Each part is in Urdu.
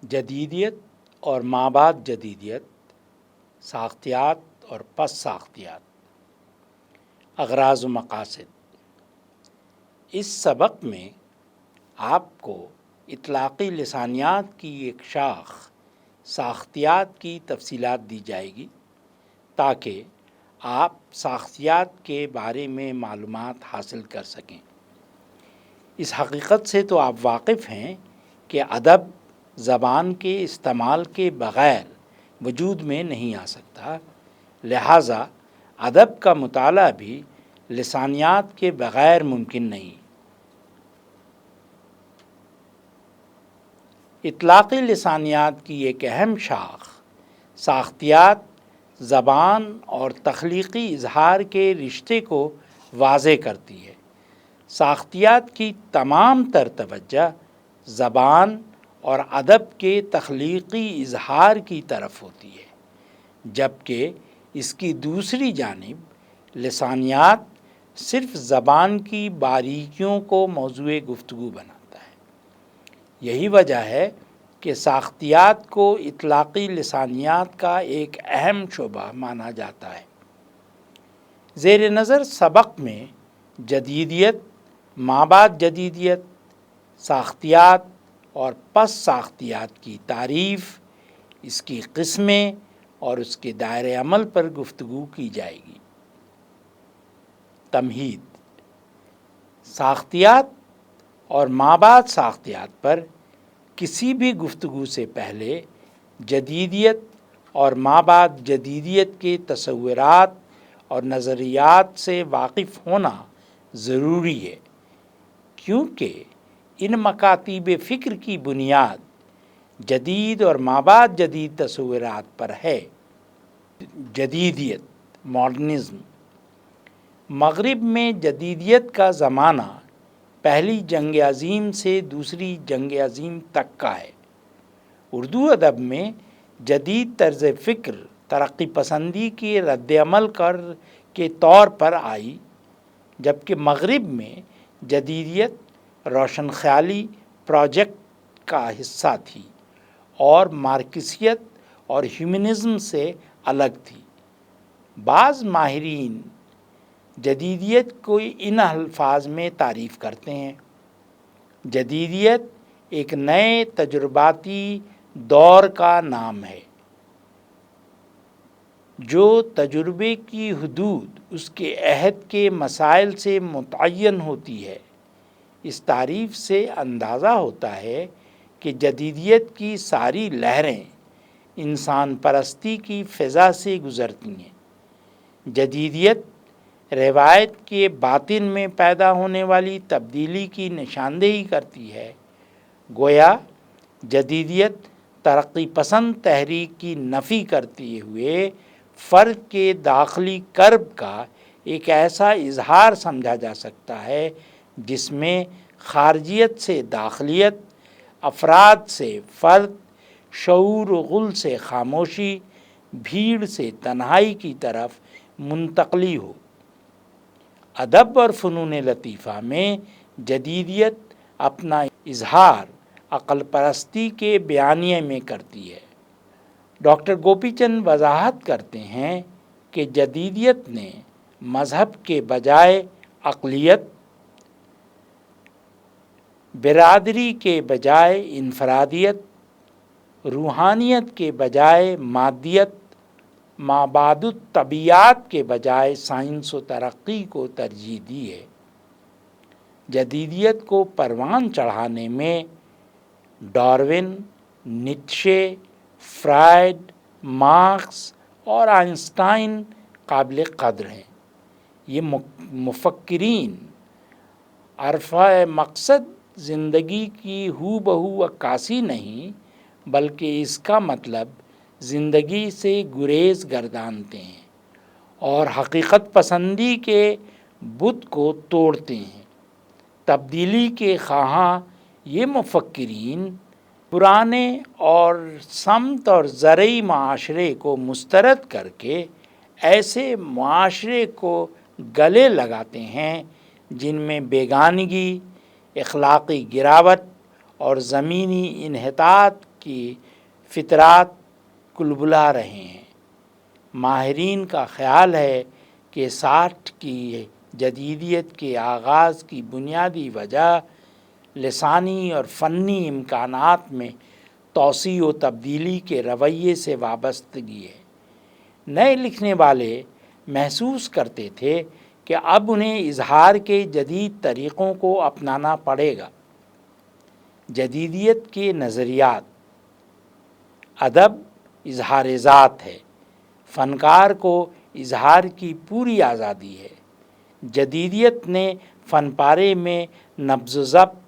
جدیدیت اور مابعد جدیدیت، ساختیات اور پس ساختیات، اغراض و مقاصد۔ اس سبق میں آپ کو اطلاقی لسانیات کی ایک شاخ ساختیات کی تفصیلات دی جائے گی تاکہ آپ ساختیات کے بارے میں معلومات حاصل کر سکیں۔ اس حقیقت سے تو آپ واقف ہیں کہ ادب زبان کے استعمال کے بغیر وجود میں نہیں آ سکتا، لہٰذا ادب کا مطالعہ بھی لسانیات کے بغیر ممکن نہیں۔ اطلاقی لسانیات کی ایک اہم شاخ ساختیات زبان اور تخلیقی اظہار کے رشتے کو واضح کرتی ہے۔ ساختیات کی تمام تر توجہ زبان اور ادب کے تخلیقی اظہار کی طرف ہوتی ہے، جبکہ اس کی دوسری جانب لسانیات صرف زبان کی باریکیوں کو موضوع گفتگو بناتا ہے۔ یہی وجہ ہے کہ ساختیات کو اطلاقی لسانیات کا ایک اہم شعبہ مانا جاتا ہے۔ زیر نظر سبق میں جدیدیت، مابعد جدیدیت، ساختیات اور پس ساختیات کی تعریف، اس کی قسمیں اور اس کے دائرۂ عمل پر گفتگو کی جائے گی۔ تمہید: ساختیات اور مابعد ساختیات پر کسی بھی گفتگو سے پہلے جدیدیت اور مابعد جدیدیت کے تصورات اور نظریات سے واقف ہونا ضروری ہے، کیونکہ ان مکاتیب فکر کی بنیاد جدید اور مابعد جدید تصورات پر ہے۔ جدیدیت، ماڈرنزم۔ مغرب میں جدیدیت کا زمانہ پہلی جنگ عظیم سے دوسری جنگ عظیم تک کا ہے۔ اردو ادب میں جدید طرز فکر ترقی پسندی کے رد عمل کے طور پر آئی، جبکہ مغرب میں جدیدیت روشن خیالی پروجیکٹ کا حصہ تھی اور مارکسیت اور ہیومنزم سے الگ تھی۔ بعض ماہرین جدیدیت کو ان الفاظ میں تعریف کرتے ہیں: جدیدیت ایک نئے تجرباتی دور کا نام ہے جو تجربے کی حدود اس کے عہد کے مسائل سے متعین ہوتی ہے۔ اس تعریف سے اندازہ ہوتا ہے کہ جدیدیت کی ساری لہریں انسان پرستی کی فضا سے گزرتی ہیں۔ جدیدیت روایت کے باطن میں پیدا ہونے والی تبدیلی کی نشاندہی کرتی ہے۔ گویا جدیدیت ترقی پسند تحریک کی نفی کرتے ہوئے فرد کے داخلی کرب کا ایک ایسا اظہار سمجھا جا سکتا ہے جس میں خارجیت سے داخلیت، افراد سے فرد، شعور و غل سے خاموشی، بھیڑ سے تنہائی کی طرف منتقلی ہو۔ ادب اور فنون لطیفہ میں جدیدیت اپنا اظہار عقل پرستی کے بیانیے میں کرتی ہے۔ ڈاکٹر گوپی چند وضاحت کرتے ہیں کہ جدیدیت نے مذہب کے بجائے عقلیت، برادری کے بجائے انفرادیت، روحانیت کے بجائے مادیت، مابعد الطبیعیات کے بجائے سائنس و ترقی کو ترجیح دی ہے۔ جدیدیت کو پروان چڑھانے میں ڈارون، نیٹشے، فرائیڈ، مارکس اور آئنسٹائن قابل قدر ہیں۔ یہ مفکرین عرفۂ مقصد زندگی کی ہو بہو عکاسی نہیں، بلکہ اس کا مطلب زندگی سے گریز گردانتے ہیں اور حقیقت پسندی کے بت کو توڑتے ہیں۔ تبدیلی کے خواہاں یہ مفکرین پرانے اور سمت اور زرعی معاشرے کو مسترد کر کے ایسے معاشرے کو گلے لگاتے ہیں جن میں بیگانگی، اخلاقی گراوٹ اور زمینی انحطاط کی فطرات کلبلا رہے ہیں۔ ماہرین کا خیال ہے کہ 60 کی جدیدیت کے آغاز کی بنیادی وجہ لسانی اور فنی امکانات میں توسیع و تبدیلی کے رویے سے وابستگی ہے۔ نئے لکھنے والے محسوس کرتے تھے کہ اب انہیں اظہار کے جدید طریقوں کو اپنانا پڑے گا۔ جدیدیت کے نظریات: ادب اظہار ذات ہے، فنکار کو اظہار کی پوری آزادی ہے۔ جدیدیت نے فن پارے میں نبض و ضبط،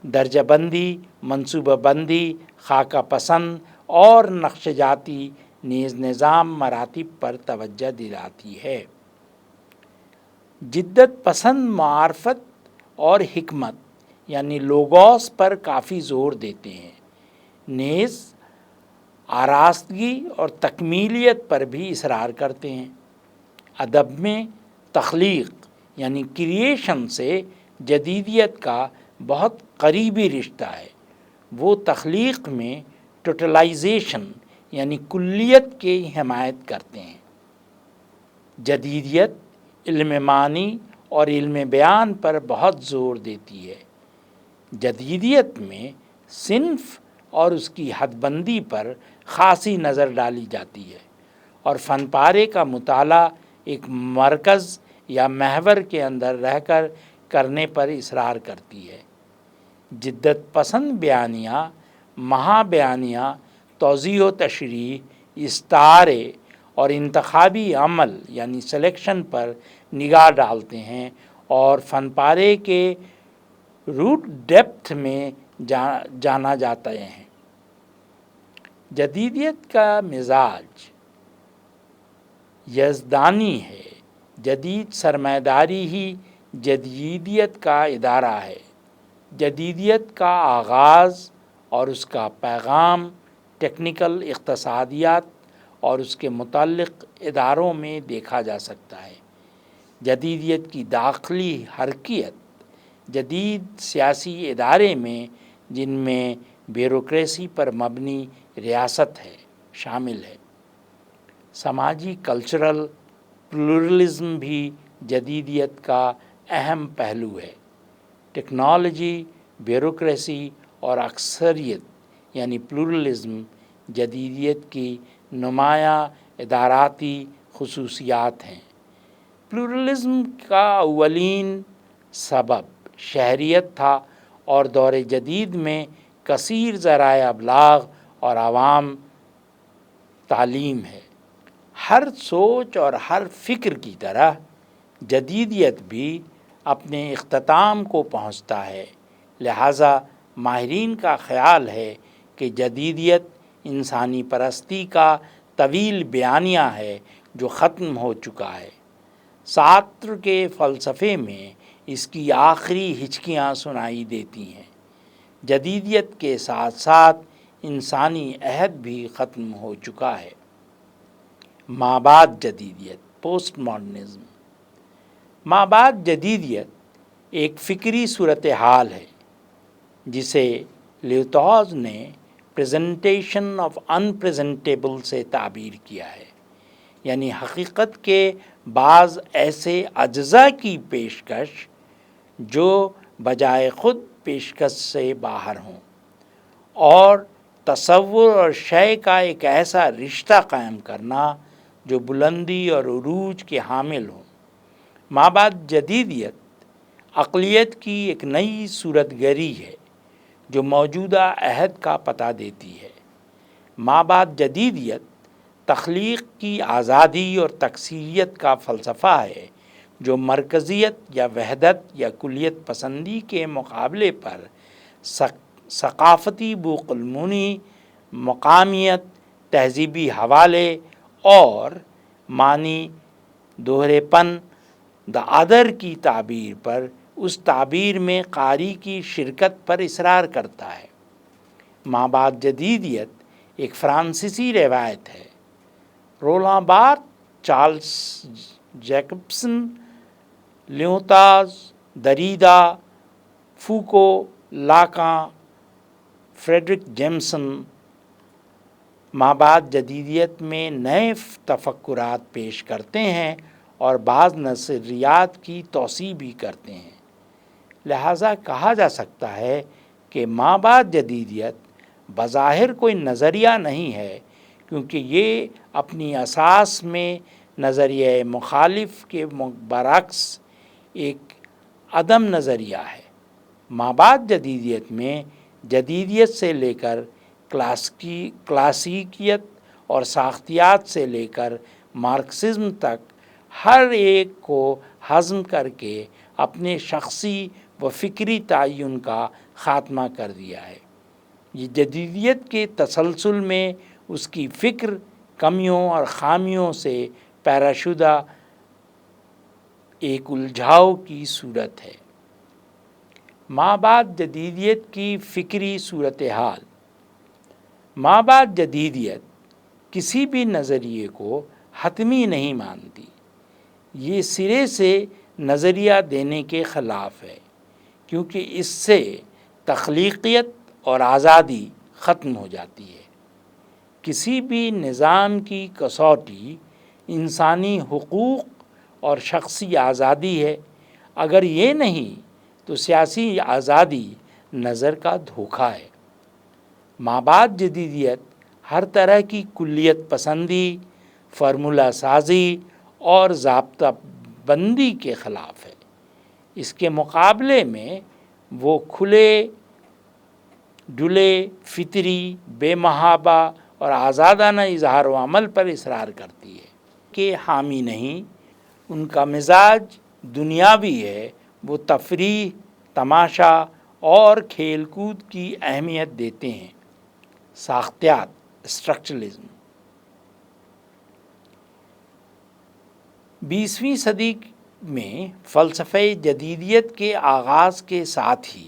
درجہ بندی، منصوبہ بندی، خاکہ پسند اور نقش جاتی نیز نظام مراتب پر توجہ دلاتی ہے۔ جدت پسند معرفت اور حکمت یعنی لوگوس پر کافی زور دیتے ہیں، نیز آراستگی اور تکمیلیت پر بھی اصرار کرتے ہیں۔ ادب میں تخلیق یعنی کریشن سے جدیدیت کا بہت قریبی رشتہ ہے۔ وہ تخلیق میں ٹوٹلائزیشن یعنی کلیت کی حمایت کرتے ہیں۔ جدیدیت علم معنی اور علم بیان پر بہت زور دیتی ہے۔ جدیدیت میں صنف اور اس کی حد بندی پر خاصی نظر ڈالی جاتی ہے اور فن پارے کا مطالعہ ایک مرکز یا محور کے اندر رہ کر کرنے پر اصرار کرتی ہے۔ جدت پسند بیانیہ، مہا بیانیہ، توضیح و تشریح، استعارے اور انتخابی عمل یعنی سلیکشن پر نگاہ ڈالتے ہیں اور فن پارے کے روٹ ڈیپتھ میں جانا جاتے ہیں۔ جدیدیت کا مزاج یزدانی ہے۔ جدید سرمایہ داری ہی جدیدیت کا ادارہ ہے۔ جدیدیت کا آغاز اور اس کا پیغام ٹیکنیکل اقتصادیات اور اس کے متعلق اداروں میں دیکھا جا سکتا ہے۔ جدیدیت کی داخلی حرکیت جدید سیاسی ادارے میں، جن میں بیوروکریسی پر مبنی ریاست ہے، شامل ہے۔ سماجی کلچرل پلورلزم بھی جدیدیت کا اہم پہلو ہے۔ ٹیکنالوجی، بیوروکریسی اور اکثریت یعنی پلورلزم جدیدیت کی نمایاں اداراتی خصوصیات ہیں۔ پلورلزم کا اولین سبب شہریت تھا اور دور جدید میں کثیر ذرائع ابلاغ اور عوام تعلیم ہے۔ ہر سوچ اور ہر فکر کی طرح جدیدیت بھی اپنے اختتام کو پہنچتا ہے، لہٰذا ماہرین کا خیال ہے کہ جدیدیت انسانی پرستی کا طویل بیانیہ ہے جو ختم ہو چکا ہے۔ سارتر کے فلسفے میں اس کی آخری ہچکیاں سنائی دیتی ہیں۔ جدیدیت کے ساتھ ساتھ انسانی عہد بھی ختم ہو چکا ہے۔ مابعد جدیدیت، پوسٹ ماڈرنزم۔ مابعد جدیدیت ایک فکری صورتحال ہے جسے لیوتھاز نے پریزنٹیشن آف انپریزنٹیبل سے تعبیر کیا ہے، یعنی حقیقت کے بعض ایسے اجزاء کی پیشکش جو بجائے خود پیشکش سے باہر ہوں، اور تصور اور شے کا ایک ایسا رشتہ قائم کرنا جو بلندی اور عروج کے حامل ہوں۔ مابعد جدیدیت عقلیت کی ایک نئی صورت گری ہے جو موجودہ عہد کا پتہ دیتی ہے۔ مابعد جدیدیت تخلیق کی آزادی اور تکثیریت کا فلسفہ ہے جو مرکزیت یا وحدت یا کلیت پسندی کے مقابلے پر ثقافتی بوقلمونی، مقامیت، تہذیبی حوالے اور معنی دوہرے پن دا ادر کی تعبیر پر اس تعبیر میں قاری کی شرکت پر اصرار کرتا ہے۔ مابعد جدیدیت ایک فرانسیسی روایت ہے۔ Roland Barthes, Charles Jakobson, Lyotard, Derrida, Foucault, Lacan, Fredric Jameson مابعد جدیدیت میں نئے تفکرات پیش کرتے ہیں اور بعض نظریات کی توسیع بھی کرتے ہیں۔ لہٰذا کہا جا سکتا ہے کہ مابعد جدیدیت بظاہر کوئی نظریہ نہیں ہے، کیونکہ یہ اپنی اساس میں نظریہ مخالف کے برعکس ایک عدم نظریہ ہے۔ مابعد جدیدیت میں جدیدیت سے لے کر کلاسیکیت اور ساختیات سے لے کر مارکسزم تک ہر ایک کو ہضم کر کے اپنے شخصی و فکری تعین کا خاتمہ کر دیا ہے۔ یہ جدیدیت کے تسلسل میں اس کی فکر کمیوں اور خامیوں سے پیدا شدہ ایک الجھاؤ کی صورت ہے۔ مابعد جدیدیت کی فکری صورتحال۔ مابعد جدیدیت کسی بھی نظریے کو حتمی نہیں مانتی، یہ سرے سے نظریہ دینے کے خلاف ہے، کیونکہ اس سے تخلیقیت اور آزادی ختم ہو جاتی ہے۔ کسی بھی نظام کی کسوٹی انسانی حقوق اور شخصی آزادی ہے، اگر یہ نہیں تو سیاسی آزادی نظر کا دھوکہ ہے۔ مابعد جدیدیت ہر طرح کی کلیت پسندی، فارمولہ سازی اور ضابطہ بندی کے خلاف ہے۔ اس کے مقابلے میں وہ کھلے ڈلے فطری بے محابہ اور آزادانہ اظہار و عمل پر اصرار کرتی ہے کہ حامی نہیں۔ ان کا مزاج دنیاوی ہے، وہ تفریح، تماشا اور کھیل کود کی اہمیت دیتے ہیں۔ ساختیات اسٹرکچرلزم۔ 20ویں صدی میں فلسفہ جدیدیت کے آغاز کے ساتھ ہی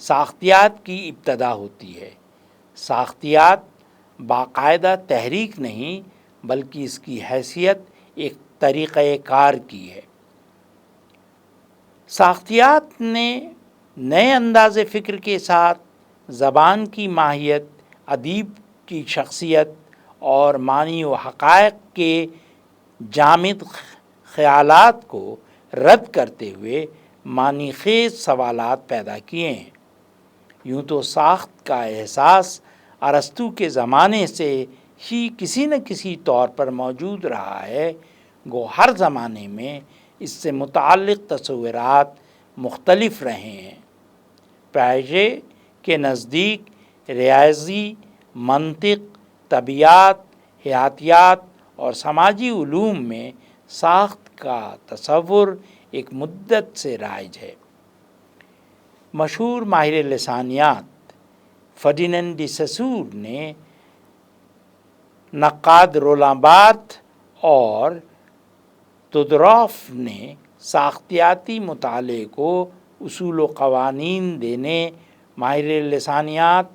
ساختیات کی ابتدا ہوتی ہے۔ ساختیات باقاعدہ تحریک نہیں، بلکہ اس کی حیثیت ایک طریقہ کار کی ہے۔ ساختیات نے نئے انداز فکر کے ساتھ زبان کی ماہیت، ادیب کی شخصیت اور معنی و حقائق کے جامد خیالات کو رد کرتے ہوئے معنی خیز سوالات پیدا کیے ہیں۔ یوں تو ساخت کا احساس ارسطو کے زمانے سے ہی کسی نہ کسی طور پر موجود رہا ہے، گو ہر زمانے میں اس سے متعلق تصورات مختلف رہے ہیں۔ پیاژے کے نزدیک ریاضی، منطق، طبیعیات، حیاتیات اور سماجی علوم میں ساخت کا تصور ایک مدت سے رائج ہے۔ مشہور ماہر لسانیات فرڈیننڈ ڈی سسور نے نقاد رولاں بارتھ اور تودوروف نے ساختیاتی مطالعے کو اصول و قوانین دینے، ماہر لسانیات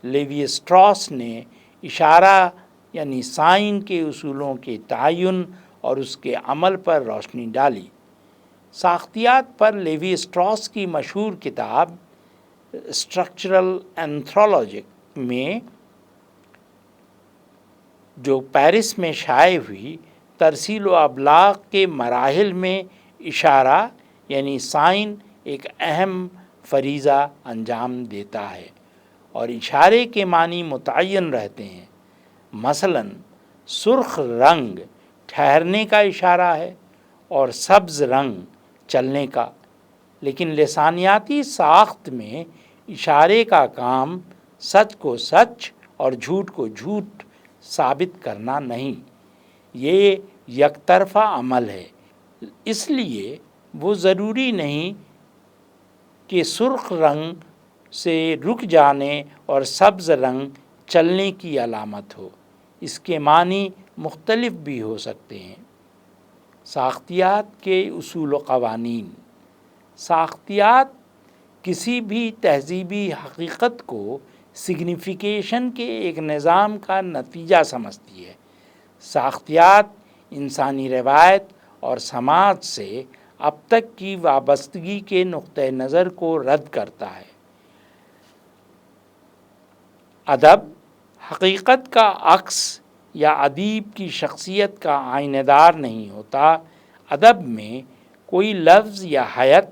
لیوی اسٹراس نے اشارہ یعنی سائن کے اصولوں کے تعین اور اس کے عمل پر روشنی ڈالی۔ ساختیات پر لیوی اسٹراس کی مشہور کتاب اسٹرکچرل اینتھروپولوجی میں جو پیرس میں شائع ہوئی، ترسیل و ابلاغ کے مراحل میں اشارہ یعنی سائن ایک اہم فریضہ انجام دیتا ہے اور اشارے کے معنی متعین رہتے ہیں۔ مثلاً سرخ رنگ ٹھہرنے کا اشارہ ہے اور سبز رنگ چلنے کا، لیکن لسانیاتی ساخت میں اشارے کا کام سچ کو سچ اور جھوٹ کو جھوٹ ثابت کرنا نہیں، یہ یک طرفہ عمل ہے۔ اس لیے وہ ضروری نہیں کہ سرخ رنگ سے رک جانے اور سبز رنگ چلنے کی علامت ہو، اس کے معنی مختلف بھی ہو سکتے ہیں۔ ساختیات کے اصول و قوانین۔ ساختیات کسی بھی تہذیبی حقیقت کو سگنیفیکیشن کے ایک نظام کا نتیجہ سمجھتی ہے۔ ساختیات انسانی روایت اور سماج سے اب تک کی وابستگی کے نقطہ نظر کو رد کرتا ہے۔ ادب حقیقت کا عکس یا ادیب کی شخصیت کا آئینہ دار نہیں ہوتا۔ ادب میں کوئی لفظ یا حیت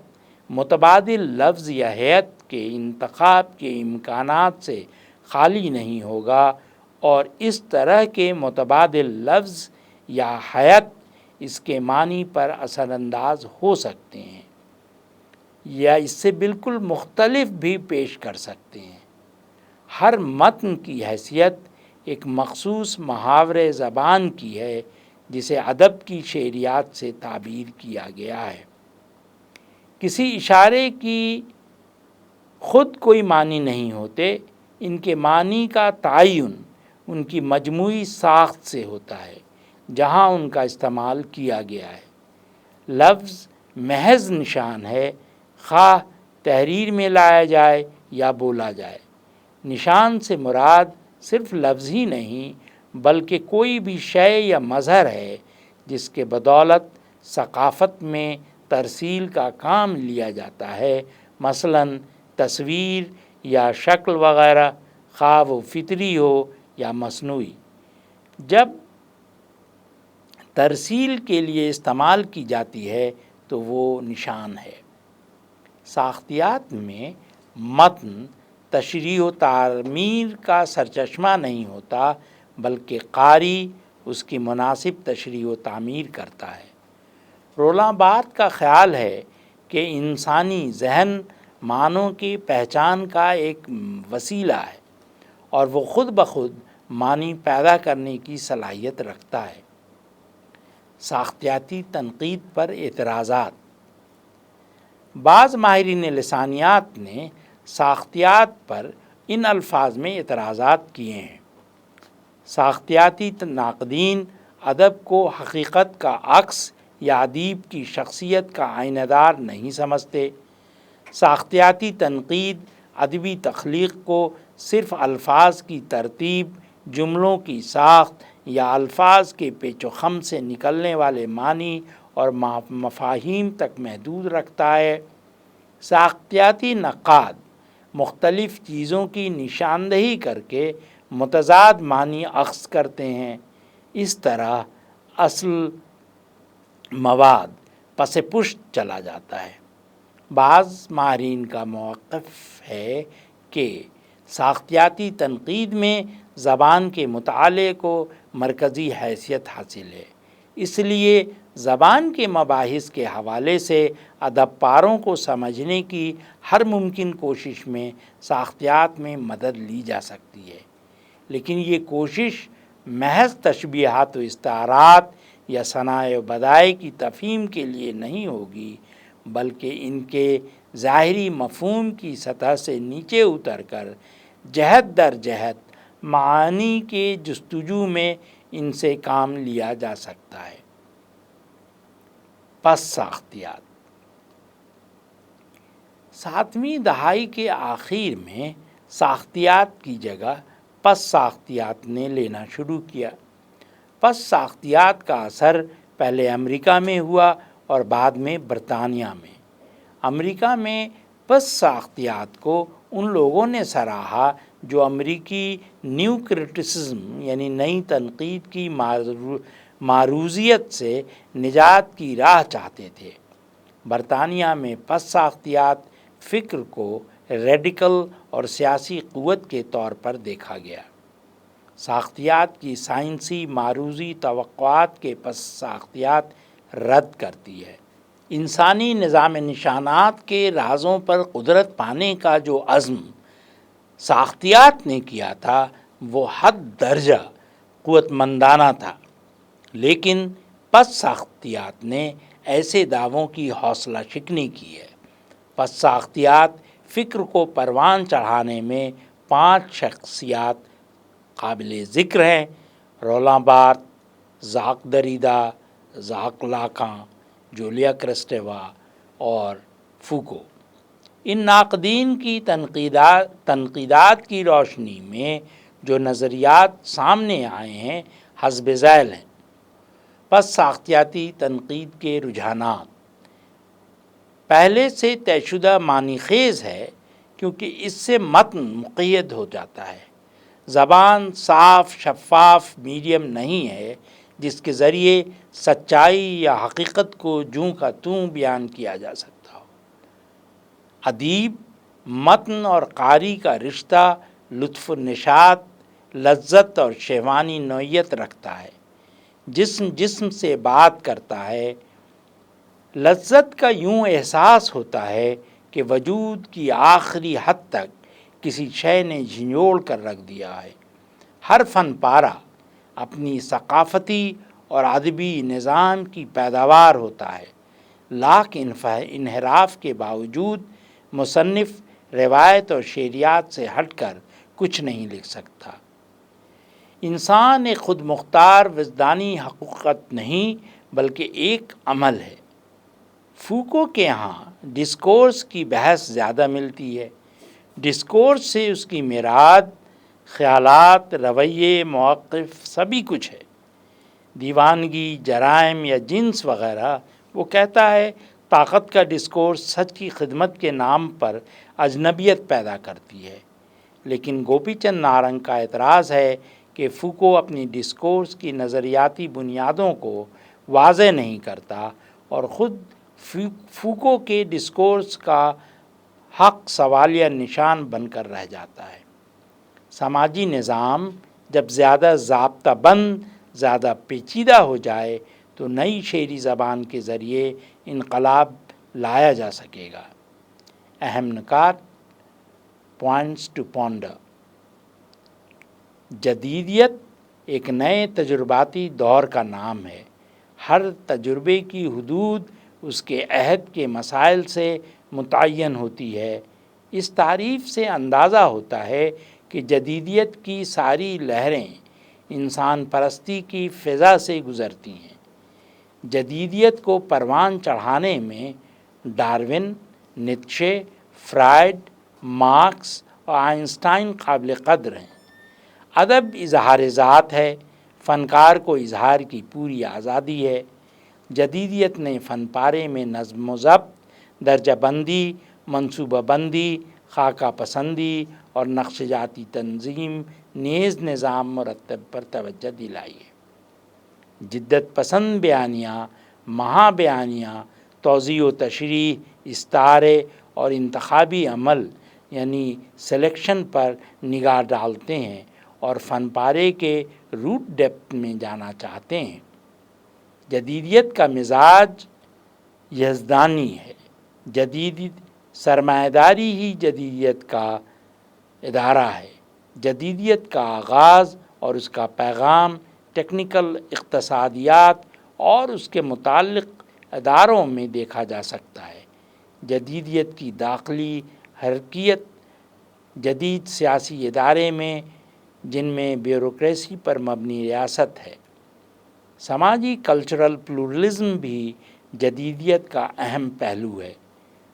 متبادل لفظ یا حیت کے انتخاب کے امکانات سے خالی نہیں ہوگا، اور اس طرح کے متبادل لفظ یا حیت اس کے معنی پر اثر انداز ہو سکتے ہیں یا اس سے بالکل مختلف بھی پیش کر سکتے ہیں۔ ہر متن کی حیثیت ایک مخصوص محاورۂ زبان کی ہے جسے ادب کی شعریات سے تعبیر کیا گیا ہے۔ کسی اشارے کی خود کوئی معنی نہیں ہوتے، ان کے معنی کا تعین ان کی مجموعی ساخت سے ہوتا ہے جہاں ان کا استعمال کیا گیا ہے۔ لفظ محض نشان ہے، خواہ تحریر میں لایا جائے یا بولا جائے۔ نشان سے مراد صرف لفظ ہی نہیں بلکہ کوئی بھی شے یا مظہر ہے جس کے بدولت ثقافت میں ترسیل کا کام لیا جاتا ہے، مثلاً تصویر یا شکل وغیرہ، خواہ وہ فطری ہو یا مصنوعی۔ جب ترسیل کے لیے استعمال کی جاتی ہے تو وہ نشان ہے۔ ساختیات میں متن تشریح و تعمیر کا سرچشمہ نہیں ہوتا بلکہ قاری اس کی مناسب تشریح و تعمیر کرتا ہے۔ رولاں بارتھ کا خیال ہے کہ انسانی ذہن معنوں کی پہچان کا ایک وسیلہ ہے اور وہ خود بخود معنی پیدا کرنے کی صلاحیت رکھتا ہے۔ ساختیاتی تنقید پر اعتراضات۔ بعض ماہرین لسانیات نے ساختیات پر ان الفاظ میں اعتراضات کیے ہیں: ساختیاتی ناقدین ادب کو حقیقت کا عکس یا ادیب کی شخصیت کا آئینہ دار نہیں سمجھتے۔ ساختیاتی تنقید ادبی تخلیق کو صرف الفاظ کی ترتیب، جملوں کی ساخت یا الفاظ کے پیچ و خم سے نکلنے والے معنی اور مفاہیم تک محدود رکھتا ہے۔ ساختیاتی نقاد مختلف چیزوں کی نشاندہی کر کے متضاد معنی اخذ کرتے ہیں۔ اس طرح اصل مواد پس پشت چلا جاتا ہے۔ بعض ماہرین کا موقف ہے کہ ساختیاتی تنقید میں زبان کے مطالعے کو مرکزی حیثیت حاصل ہے، اس لیے زبان کے مباحث کے حوالے سے ادب پاروں کو سمجھنے کی ہر ممکن کوشش میں ساختیات میں مدد لی جا سکتی ہے، لیکن یہ کوشش محض تشبیہات و استعارات یا ثناء و بدائع کی تفہیم کے لیے نہیں ہوگی، بلکہ ان کے ظاہری مفہوم کی سطح سے نیچے اتر کر جہت در جہت معانی کے جستجو میں ان سے کام لیا جا سکتا ہے۔ پس ساختیات 7ویں دہائی کے آخر میں ساختیات کی جگہ پس ساختیات نے لینا شروع کیا۔ پس ساختیات کا اثر پہلے امریکہ میں ہوا اور بعد میں برطانیہ میں۔ امریکہ میں پس ساختیات کو ان لوگوں نے سراہا جو امریکی نیو کرٹیسزم یعنی نئی تنقید کی معروضیت سے نجات کی راہ چاہتے تھے۔ برطانیہ میں پس ساختیات فکر کو ریڈیکل اور سیاسی قوت کے طور پر دیکھا گیا۔ ساختیات کی سائنسی معروضی توقعات کے پس ساختیات رد کرتی ہے۔ انسانی نظام نشانات کے رازوں پر قدرت پانے کا جو عزم ساختیات نے کیا تھا وہ حد درجہ قوت مندانہ تھا، لیکن پس ساختیات نے ایسے دعووں کی حوصلہ شکنی کی ہے۔ پس ساختیات فکر کو پروان چڑھانے میں 5 شخصیات قابل ذکر ہیں: رولاں Bharat, Jacques دریدا، Jacques Lacan, Julia کرسٹیوا اور فوکو۔ ان ناقدین کی تنقیدات کی روشنی میں جو نظریات سامنے آئے ہیں حسب ذیل ہیں۔ پس ساختیاتی تنقید کے رجحانات: پہلے سے طے شدہ معنی خیز ہے کیونکہ اس سے متن مقید ہو جاتا ہے۔ زبان صاف شفاف میڈیم نہیں ہے جس کے ذریعے سچائی یا حقیقت کو جوں کا توں بیان کیا جا سکتا ہو۔ ادیب، متن اور قاری کا رشتہ لطف و نشاط، لذت اور شہوانی نوعیت رکھتا ہے۔ جسم جسم سے بات کرتا ہے۔ لذت کا یوں احساس ہوتا ہے کہ وجود کی آخری حد تک کسی شے نے جھنجھوڑ کر رکھ دیا ہے۔ ہر فن پارہ اپنی ثقافتی اور ادبی نظام کی پیداوار ہوتا ہے۔ لاکھ انحراف کے باوجود مصنف روایت اور شعریات سے ہٹ کر کچھ نہیں لکھ سکتا۔ انسان ایک خود مختار وجدانی حقیقت نہیں بلکہ ایک عمل ہے۔ فوکو کے ہاں ڈسکورس کی بحث زیادہ ملتی ہے۔ ڈسکورس سے اس کی مراد خیالات، رویے، مواقف سبھی کچھ ہے۔ دیوانگی، جرائم یا جنس وغیرہ وہ کہتا ہے طاقت کا ڈسکورس سچ کی خدمت کے نام پر اجنبیت پیدا کرتی ہے۔ لیکن گوپی چند نارنگ کا اعتراض ہے کہ فوکو اپنی ڈسکورس کی نظریاتی بنیادوں کو واضح نہیں کرتا اور خود فوکو کے ڈسکورس کا حق سوالیہ نشان بن کر رہ جاتا ہے۔ سماجی نظام جب زیادہ ضابطہ بند، زیادہ پیچیدہ ہو جائے تو نئی شعری زبان کے ذریعے انقلاب لایا جا سکے گا۔ اہم نکات، پوائنٹس ٹو پونڈر۔ جدیدیت ایک نئے تجرباتی دور کا نام ہے۔ ہر تجربے کی حدود اس کے عہد کے مسائل سے متعین ہوتی ہے۔ اس تعریف سے اندازہ ہوتا ہے کہ جدیدیت کی ساری لہریں انسان پرستی کی فضا سے گزرتی ہیں۔ جدیدیت کو پروان چڑھانے میں ڈارون، نیتشے، فرائڈ، مارکس اور آئنسٹائن قابل قدر ہیں۔ ادب اظہار ذات ہے، فنکار کو اظہار کی پوری آزادی ہے۔ جدیدیت نے فن پارے میں نظم و ضبط، درجہ بندی، منصوبہ بندی، خاکہ پسندی اور نقش جاتی تنظیم نیز نظام مرتب پر توجہ دلائی ہے۔ جدت پسند بیانیہ، مہا بیانیہ، توضیح و تشریح، استعارے اور انتخابی عمل یعنی سلیکشن پر نگاہ ڈالتے ہیں اور فن پارے کے روٹ ڈیپتھ میں جانا چاہتے ہیں۔ جدیدیت کا مزاج یزدانی ہے۔ جدید سرمایہ داری ہی جدیدیت کا ادارہ ہے۔ جدیدیت کا آغاز اور اس کا پیغام ٹیکنیکل اقتصادیات اور اس کے متعلق اداروں میں دیکھا جا سکتا ہے۔ جدیدیت کی داخلی حرکیت جدید سیاسی ادارے میں جن میں بیوروکریسی پر مبنی ریاست ہے۔ سماجی کلچرل پلورلزم بھی جدیدیت کا اہم پہلو ہے۔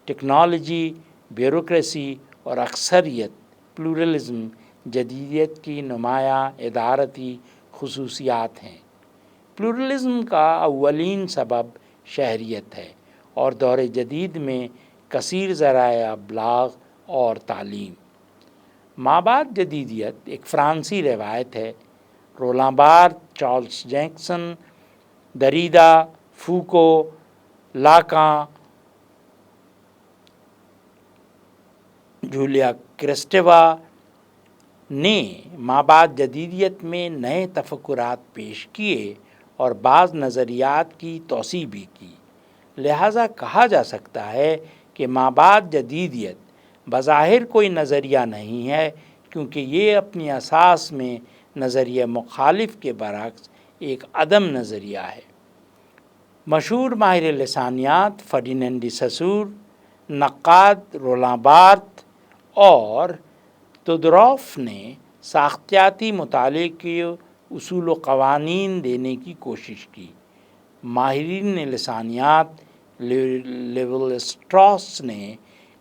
ٹیکنالوجی، بیوروکریسی اور اکثریت پلورلزم جدیدیت کی نمایاں ادارتی خصوصیات ہیں۔ پلورلزم کا اولین سبب شہریت ہے اور دور جدید میں کثیر ذرائع ابلاغ اور تعلیم۔ مابعد جدیدیت ایک فرانسی روایت ہے۔ Roland Barthes, Charles Jackson, Derrida, Foucault, Lacan, Julia Kristeva نے مابعد جدیدیت میں نئے تفکرات پیش کیے اور بعض نظریات کی توسیع بھی کی۔ لہٰذا کہا جا سکتا ہے کہ مابعد جدیدیت بظاہر کوئی نظریہ نہیں ہے کیونکہ یہ اپنی اساس میں نظریہ مخالف کے برعکس ایک عدم نظریہ ہے۔ مشہور ماہر لسانیات فرڈینینڈ ڈی سسور، نقاد رولاں بارتھ اور تودوروف نے ساختیاتی مطالعے کے اصول و قوانین دینے کی کوشش کی۔ ماہرین لسانیات لیو اسٹراس نے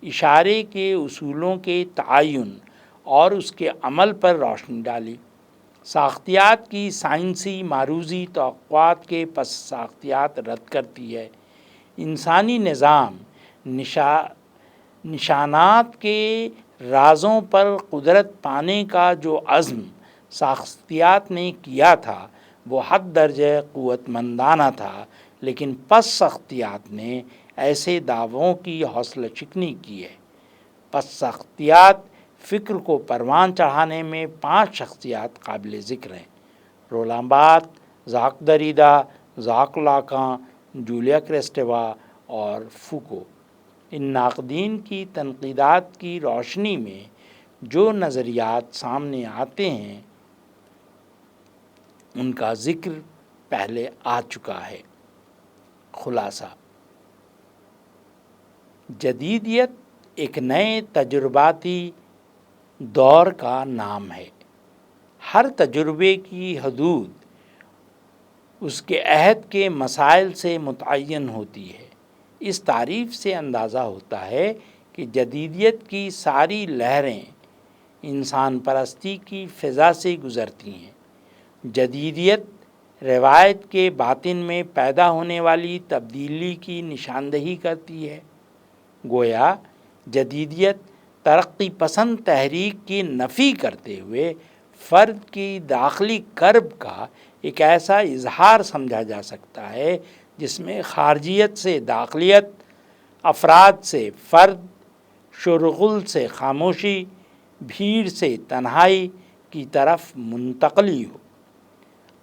اشارے کے اصولوں کے تعین اور اس کے عمل پر روشنی ڈالی۔ ساختیات کی سائنسی معروضی توقعات کے پس ساختیات رد کرتی ہے۔ انسانی نظام نشانات کے رازوں پر قدرت پانے کا جو عزم سختیات نے کیا تھا وہ حد درجہ قوت مندانہ تھا، لیکن پس سختیات نے ایسے دعووں کی حوصلہ شکنی کی ہے۔ پس سختیات فکر کو پروان چڑھانے میں 5 شخصیات قابل ذکر ہیں: رولاں Bharat, Jacques دریدا، Jacques Lacan, Julia کریسٹیوا اور فوکو۔ ان ناقدین کی تنقیدات کی روشنی میں جو نظریات سامنے آتے ہیں ان کا ذکر پہلے آ چکا ہے۔ خلاصہ: جدیدیت ایک نئے تجرباتی دور کا نام ہے۔ ہر تجربے کی حدود اس کے عہد کے مسائل سے متعین ہوتی ہے۔ اس تعریف سے اندازہ ہوتا ہے کہ جدیدیت کی ساری لہریں انسان پرستی کی فضا سے گزرتی ہیں۔ جدیدیت روایت کے باطن میں پیدا ہونے والی تبدیلی کی نشاندہی کرتی ہے۔ گویا جدیدیت ترقی پسند تحریک کی نفی کرتے ہوئے فرد کی داخلی کرب کا ایک ایسا اظہار سمجھا جا سکتا ہے جس میں خارجیت سے داخلیت، افراد سے فرد، شورغل سے خاموشی، بھیڑ سے تنہائی کی طرف منتقلی ہو۔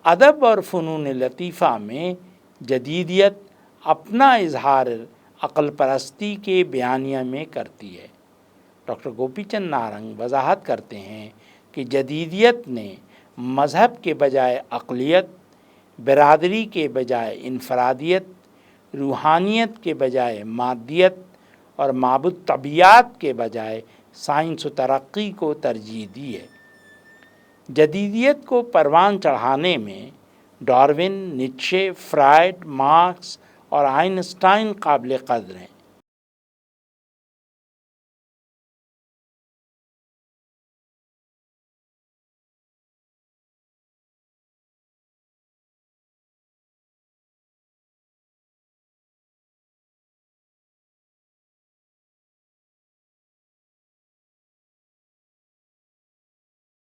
ادب اور فنون لطیفہ میں جدیدیت اپنا اظہار عقل پرستی کے بیانیہ میں کرتی ہے۔ ڈاکٹر گوپی چند نارنگ وضاحت کرتے ہیں کہ جدیدیت نے مذہب کے بجائے عقلیت، برادری کے بجائے انفرادیت، روحانیت کے بجائے مادیت اور معبود طبیعیات کے بجائے سائنس و ترقی کو ترجیح دی ہے۔ جدیدیت کو پروان چڑھانے میں ڈارون، نیٹشے، فرائڈ، مارکس اور آئنسٹائن قابل قدر ہیں۔